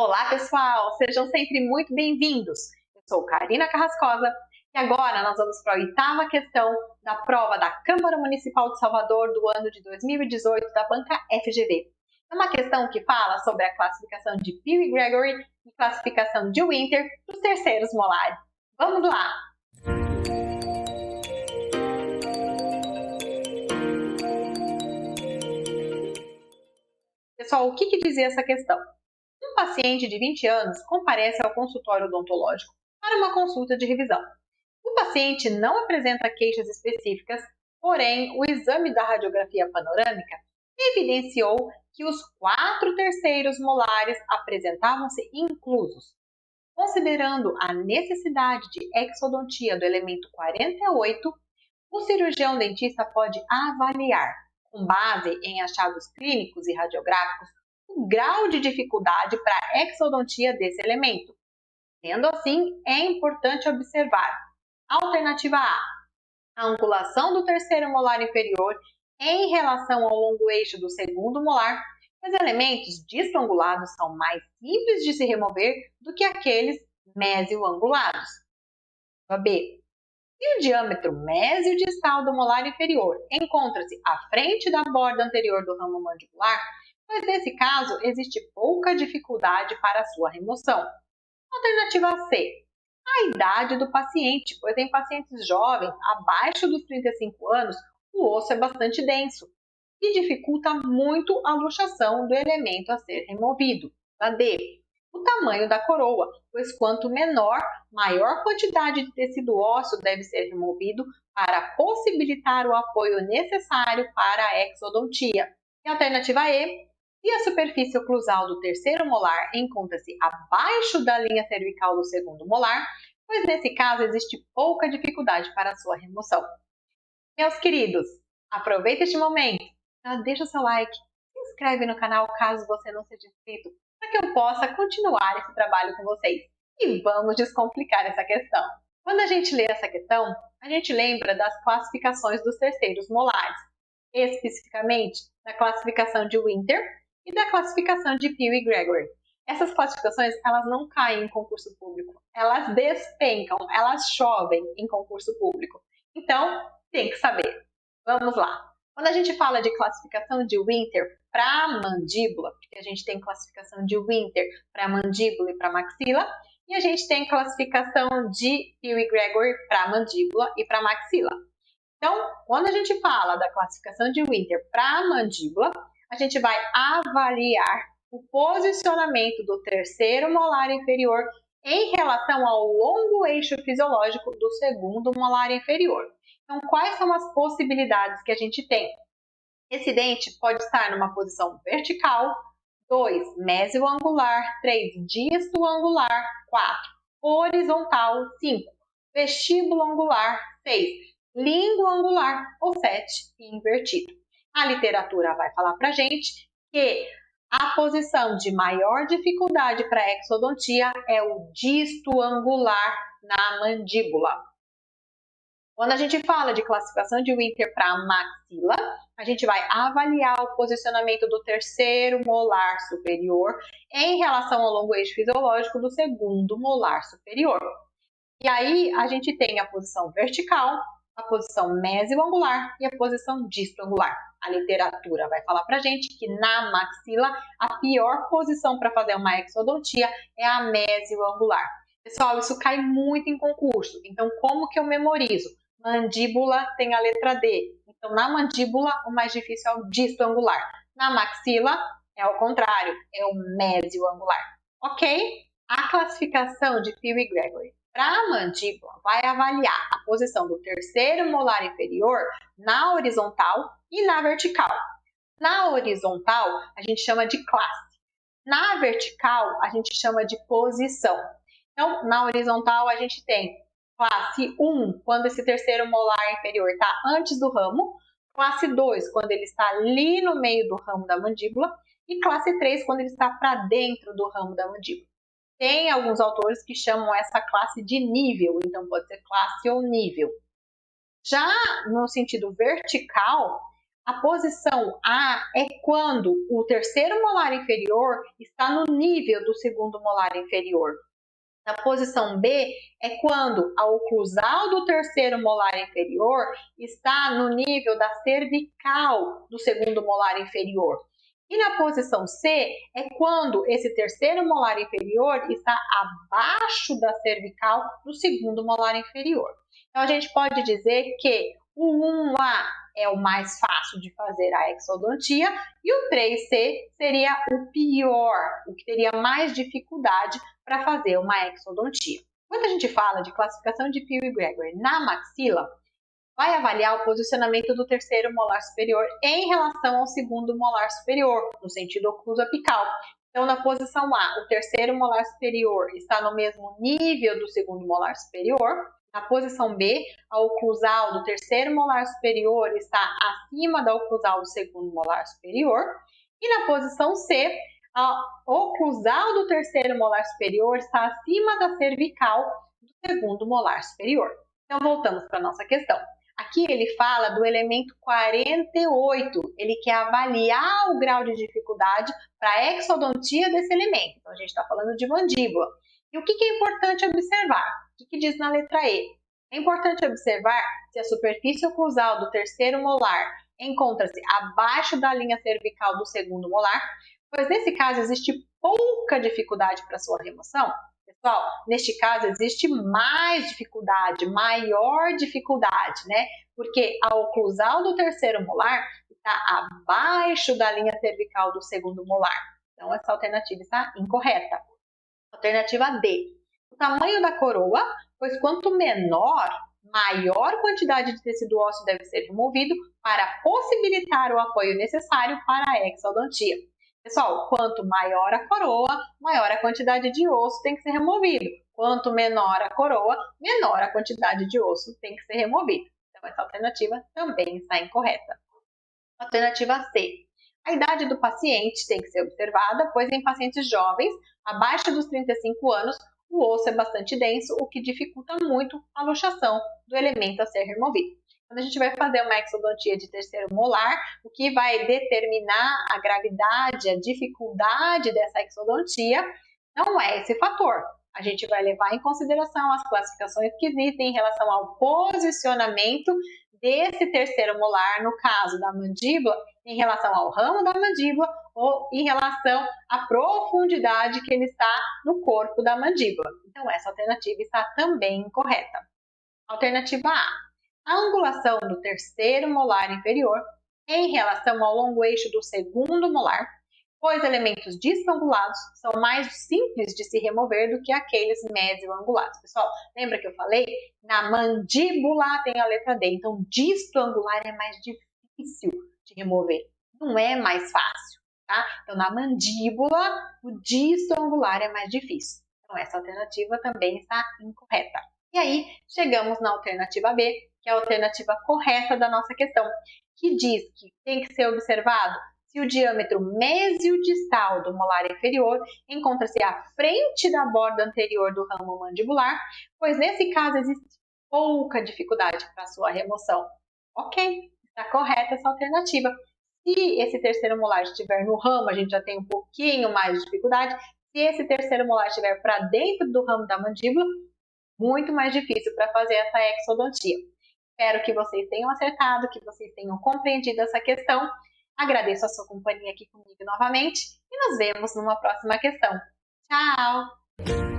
Olá, pessoal! Sejam sempre muito bem-vindos. Eu sou Karina Carrascosa e agora nós vamos para a oitava questão da prova da Câmara Municipal de Salvador do ano de 2018 da banca FGV. É uma questão que fala sobre a classificação de Pew e Gregory e classificação de Winter dos terceiros molares. Vamos lá! Pessoal, o que dizia essa questão? Um paciente de 20 anos comparece ao consultório odontológico para uma consulta de revisão. O paciente não apresenta queixas específicas, porém, o exame da radiografia panorâmica evidenciou que os 4 terceiros molares apresentavam-se inclusos. Considerando a necessidade de exodontia do elemento 48, o cirurgião dentista pode avaliar, com base em achados clínicos e radiográficos, o grau de dificuldade para a exodontia desse elemento. Sendo assim, é importante observar: alternativa A, a angulação do terceiro molar inferior em relação ao longo eixo do segundo molar. Os elementos distoangulados são mais simples de se remover do que aqueles mesioangulados. B, se o diâmetro mesiodistal do molar inferior encontra-se à frente da borda anterior do ramo mandibular, pois nesse caso existe pouca dificuldade para a sua remoção. Alternativa C, a idade do paciente, pois em pacientes jovens, abaixo dos 35 anos, o osso é bastante denso e dificulta muito a luxação do elemento a ser removido. A D, o tamanho da coroa, pois quanto menor, maior quantidade de tecido ósseo deve ser removido para possibilitar o apoio necessário para a exodontia. E a alternativa E, se a superfície oclusal do terceiro molar encontra-se abaixo da linha cervical do segundo molar, pois nesse caso existe pouca dificuldade para a sua remoção. Meus queridos, aproveita este momento, deixa o seu like, se inscreve no canal caso você não seja inscrito, para que eu possa continuar esse trabalho com vocês. E vamos descomplicar essa questão. Quando a gente lê essa questão, a gente lembra das classificações dos terceiros molares, especificamente da classificação de Winter e da classificação de Pew e Gregory. Essas classificações, elas não caem em concurso público, elas despencam, elas chovem em concurso público. Então, tem que saber. Vamos lá. Quando a gente fala de classificação de Winter para mandíbula, porque a gente tem classificação de Winter para mandíbula e para maxila, e a gente tem classificação de Pew e Gregory para mandíbula e para maxila. Então, quando a gente fala da classificação de Winter para mandíbula, a gente vai avaliar o posicionamento do terceiro molar inferior em relação ao longo eixo fisiológico do segundo molar inferior. Então, quais são as possibilidades que a gente tem? Esse dente pode estar numa posição vertical, 2, mesioangular, 3, distoangular, 4, horizontal, 5, vestíbulo angular, 6, língua angular ou 7, invertido. A literatura vai falar para a gente que a posição de maior dificuldade para a exodontia é o distoangular na mandíbula. Quando a gente fala de classificação de Winter para maxila, a gente vai avaliar o posicionamento do terceiro molar superior em relação ao longo eixo fisiológico do segundo molar superior. E aí a gente tem a posição vertical, a posição mesioangular e a posição distoangular. A literatura vai falar pra gente que na maxila a pior posição para fazer uma exodontia é a mesioangular. Pessoal, isso cai muito em concurso, então como que eu memorizo? Mandíbula tem a letra D, então na mandíbula o mais difícil é o distoangular. Na maxila é o contrário, é o mesioangular, ok? A classificação de Pew e Gregory para a mandíbula vai avaliar a posição do terceiro molar inferior na horizontal e na vertical. Na horizontal, a gente chama de classe. Na vertical, a gente chama de posição. Então, na horizontal, a gente tem classe 1, quando esse terceiro molar inferior está antes do ramo. Classe 2, quando ele está ali no meio do ramo da mandíbula. E classe 3, quando ele está para dentro do ramo da mandíbula. Tem alguns autores que chamam essa classe de nível, então pode ser classe ou nível. Já no sentido vertical, A posição A é quando o terceiro molar inferior está no nível do segundo molar inferior. Na posição B é quando a oclusal do terceiro molar inferior está no nível da cervical do segundo molar inferior. E na posição C é quando esse terceiro molar inferior está abaixo da cervical do segundo molar inferior. Então a gente pode dizer que o 1A é o mais fácil de fazer a exodontia e o 3C seria o pior, o que teria mais dificuldade para fazer uma exodontia. Quando a gente fala de classificação de Peel e Gregory na maxila, vai avaliar o posicionamento do terceiro molar superior em relação ao segundo molar superior, no sentido ocluso apical. Então, na posição A, o terceiro molar superior está no mesmo nível do segundo molar superior. Na posição B, a oclusal do terceiro molar superior está acima da oclusal do segundo molar superior. E na posição C, a oclusal do terceiro molar superior está acima da cervical do segundo molar superior. Então, voltamos para a nossa questão. Aqui ele fala do elemento 48, ele quer avaliar o grau de dificuldade para a exodontia desse elemento. Então, a gente está falando de mandíbula. E o que é importante observar? O que diz na letra E? É importante observar se a superfície oclusal do terceiro molar encontra-se abaixo da linha cervical do segundo molar, pois nesse caso existe pouca dificuldade para sua remoção. Pessoal, neste caso existe mais dificuldade, maior dificuldade, né? Porque a oclusal do terceiro molar está abaixo da linha cervical do segundo molar. Então, essa alternativa está incorreta. Alternativa D. O tamanho da coroa, pois quanto menor, maior quantidade de tecido ósseo deve ser removido para possibilitar o apoio necessário para a exodontia. Pessoal, quanto maior a coroa, maior a quantidade de osso tem que ser removido. Quanto menor a coroa, menor a quantidade de osso tem que ser removido. Então, essa alternativa também está incorreta. Alternativa C. A idade do paciente tem que ser observada, pois em pacientes jovens, abaixo dos 35 anos, o osso é bastante denso, o que dificulta muito a luxação do elemento a ser removido. Quando a gente vai fazer uma exodontia de terceiro molar, o que vai determinar a gravidade, a dificuldade dessa exodontia, não é esse fator. A gente vai levar em consideração as classificações que existem em relação ao posicionamento desse terceiro molar, no caso da mandíbula, em relação ao ramo da mandíbula ou em relação à profundidade que ele está no corpo da mandíbula. Então, essa alternativa está também incorreta. Alternativa A. A angulação do terceiro molar inferior em relação ao longo eixo do segundo molar, pois elementos discoangulados são mais simples de se remover do que aqueles mesioangulados. Pessoal, lembra que eu falei? Na mandíbula tem a letra D, então distoangular é mais difícil de remover, não é mais fácil, tá? Então, na mandíbula, o distoangular é mais difícil. Então, essa alternativa também está incorreta. E aí, chegamos na alternativa B, que é a alternativa correta da nossa questão, que diz que tem que ser observado se o diâmetro mesiodistal do molar inferior encontra-se à frente da borda anterior do ramo mandibular, pois nesse caso existe pouca dificuldade para sua remoção. Ok, está correta essa alternativa. Se esse terceiro molar estiver no ramo, a gente já tem um pouquinho mais de dificuldade. Se esse terceiro molar estiver para dentro do ramo da mandíbula, muito mais difícil para fazer essa exodontia. Espero que vocês tenham acertado, que vocês tenham compreendido essa questão. Agradeço a sua companhia aqui comigo novamente e nos vemos numa próxima questão. Tchau!